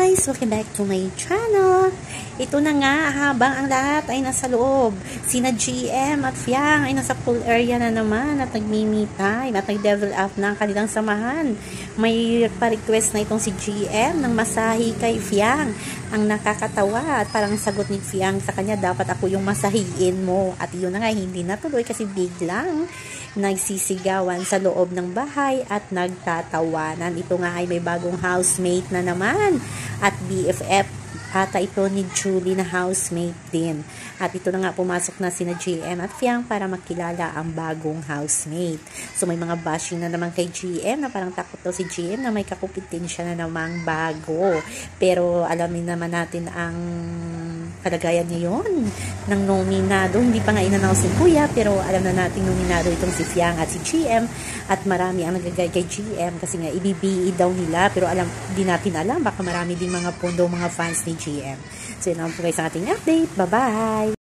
guys! Welcome back to my channel. Ito na nga, habang ang lahat ay nasa loob. Sina GM at Fiang ay nasa pool area na naman at nagmi-me time at nag-level up na ang kanilang samahan. May pa-request na itong si GM ng masahi kay Fiang. Ang nakakatawa at parang sagot ni Fiang sa kanya, dapat ako yung masahiin mo. At yun na nga, hindi natuloy kasi biglang nagsisigawan sa loob ng bahay at nagtatawanan. Ito nga ay may bagong housemate na naman at BFF ata ito ni Julie na housemate din. At ito na nga, pumasok na sina GM at Fiang para makilala ang bagong housemate. So may mga bashing na naman kay GM na parang takot daw si GM na may kakumpetensya na namang bago. Pero alamin naman natin ang kalagayan ngayon ng nominado. Hindi pa nga in-announce ni Kuya, pero alam na natin nominado itong si Fiang at si GM at marami ang nagagay kay GM kasi nga ibibi daw nila, pero di natin alam, baka marami din mga pondo, mga fans ni GM. So yun lang po guys ang ating update. Bye-bye!